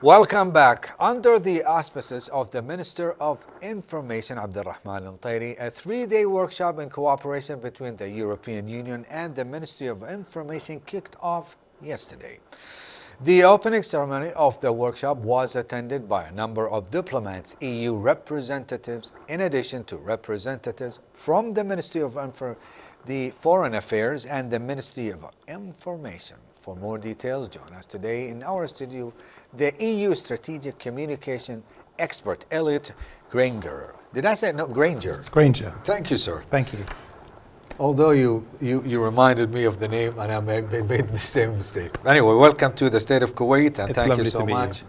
Welcome back. Under the auspices of the Minister of Information, Abdulrahman Al-Tairi, a three-day workshop in cooperation between the European Union and the Ministry of Information kicked off yesterday. The opening ceremony of the workshop was attended by a number of diplomats, EU representatives, in addition to representatives from the Ministry of the Foreign Affairs and the Ministry of Information. For more details, join us today in our studio the EU strategic communication expert, Elliot Grainger. Did I say no? Grainger. Grainger. Thank you, sir. Thank you. Although you reminded me of the name and I made the same mistake. Anyway, welcome to the State of Kuwait, and thank you so much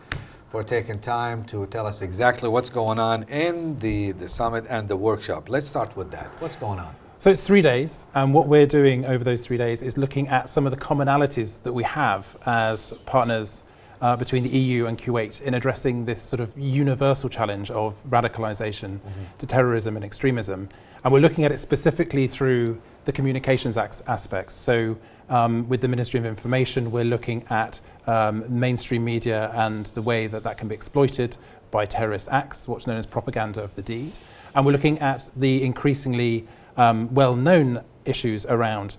for taking time to tell us exactly what's going on in the summit and the workshop. Let's start with that. What's going on? So it's 3 days, and what we're doing over those 3 days is looking at some of the commonalities that we have as partners between the EU and Kuwait in addressing this sort of universal challenge of radicalization to terrorism and extremism. And we're looking at it specifically through the communications aspects. So with the Ministry of Information, we're looking at mainstream media and the way that that can be exploited by terrorist acts, what's known as propaganda of the deed. And we're looking at the increasingly well-known issues around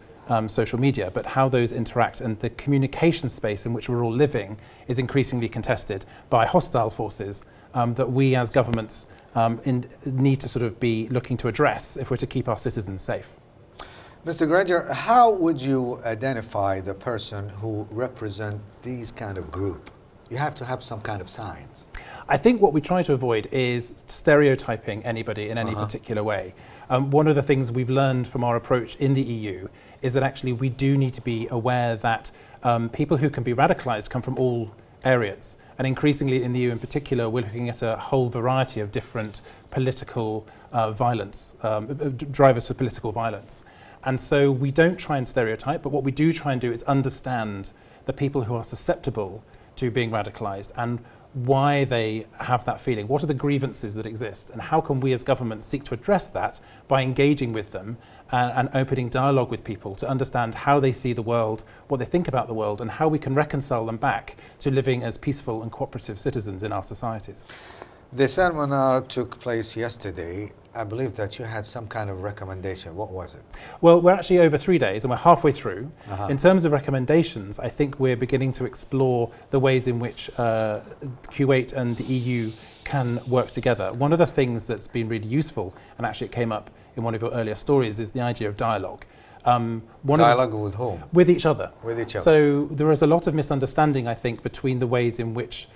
social media, but how those interact, and the communication space in which we're all living is increasingly contested by hostile forces that we as governments need to sort of be looking to address if we're to keep our citizens safe. Mr. Grainger, how would you identify the person who represents these kind of group? You have to have some kind of signs. I think what we try to avoid is stereotyping anybody in any particular way. One of the things we've learned from our approach in the EU is that actually we do need to be aware that people who can be radicalized come from all areas. And increasingly in the EU in particular, we're looking at a whole variety of different political violence, drivers for political violence. And so we don't try and stereotype, but what we do try and do is understand the people who are susceptible to being radicalized and why they have that feeling. What are the grievances that exist, and how can we as government seek to address that by engaging with them and opening dialogue with people to understand how they see the world, what they think about the world, and how we can reconcile them back to living as peaceful and cooperative citizens in our societies. The seminar took place yesterday. I believe that you had some kind of recommendation. What was it? Well, we're actually over 3 days and we're halfway through. In terms of recommendations, I think we're beginning to explore the ways in which Kuwait and the EU can work together. One of the things that's been really useful, and actually it came up in one of your earlier stories, is the idea of dialogue. Dialogue with whom? With each other. With each other. So there is a lot of misunderstanding, I think, between the ways in which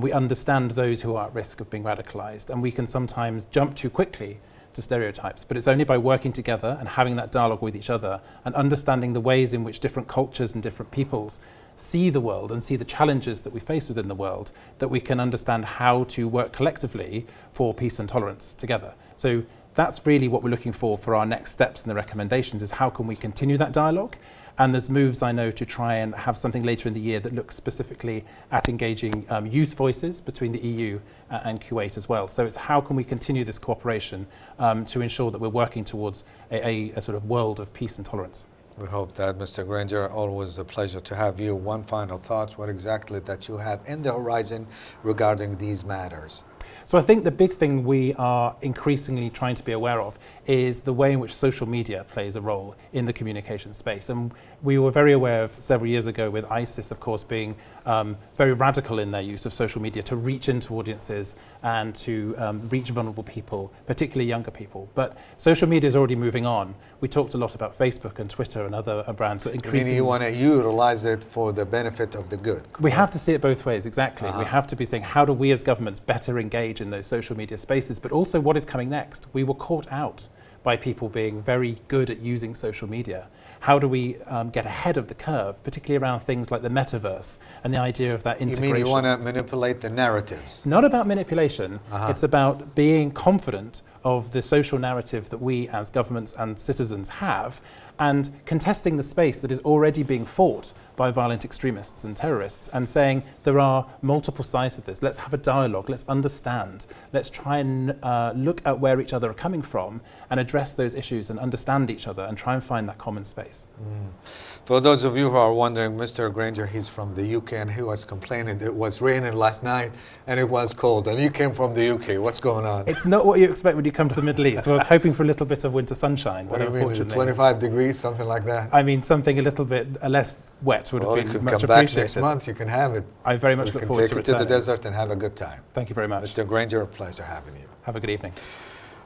we understand those who are at risk of being radicalized, and we can sometimes jump too quickly to stereotypes, but it's only by working together and having that dialogue with each other and understanding the ways in which different cultures and different peoples see the world and see the challenges that we face within the world that we can understand how to work collectively for peace and tolerance together. So that's really what we're looking for our next steps and the recommendations, is how can we continue that dialogue. And there's moves, I know, to try and have something later in the year that looks specifically at engaging youth voices between the EU and Kuwait as well. So it's how can we continue this cooperation to ensure that we're working towards a sort of world of peace and tolerance. We hope that, Mr. Grainger. Always a pleasure to have you. One final thought, what exactly that you have in the horizon regarding these matters? So I think the big thing we are increasingly trying to be aware of is the way in which social media plays a role in the communication space. And we were very aware of several years ago with ISIS, of course, being very radical in their use of social media to reach into audiences and to reach vulnerable people, particularly younger people. But social media is already moving on. We talked a lot about Facebook and Twitter and other brands, but increasingly... Meaning you want to utilize it for the benefit of the good. Correct? We have to see it both ways, exactly. We have to be saying, how do we as governments better engage in those social media spaces, but also what is coming next? We were caught out by people being very good at using social media. How do we get ahead of the curve, particularly around things like the metaverse and the idea of that integration? You mean you want to manipulate the narratives? Not about manipulation. It's about being confident of the social narrative that we as governments and citizens have, and contesting the space that is already being fought by violent extremists and terrorists, and saying there are multiple sides to this. Let's have a dialogue, let's understand, let's try and look at where each other are coming from and address those issues and understand each other and try and find that common space. For those of you who are wondering, Mr. Grainger, he's from the UK, and he was complaining it was raining last night and it was cold, and you came from the UK. What's going on? It's not what you expect when you come to the Middle East. I was hoping for a little bit of winter sunshine. What do you mean, is it 25 degrees, something like that? I mean, something a little bit less wet would have been much appreciated. Well, you can come back next month, you can have it. I very much look forward to returning. Take it to the desert and have a good time. Thank you very much. Mr. Grainger, a pleasure having you. Have a good evening.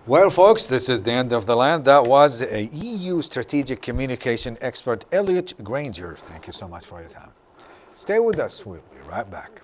Well, folks, this is the end of the land. That was a EU strategic communication expert, Elliot Grainger. Thank you so much for your time. Stay with us. We'll be right back.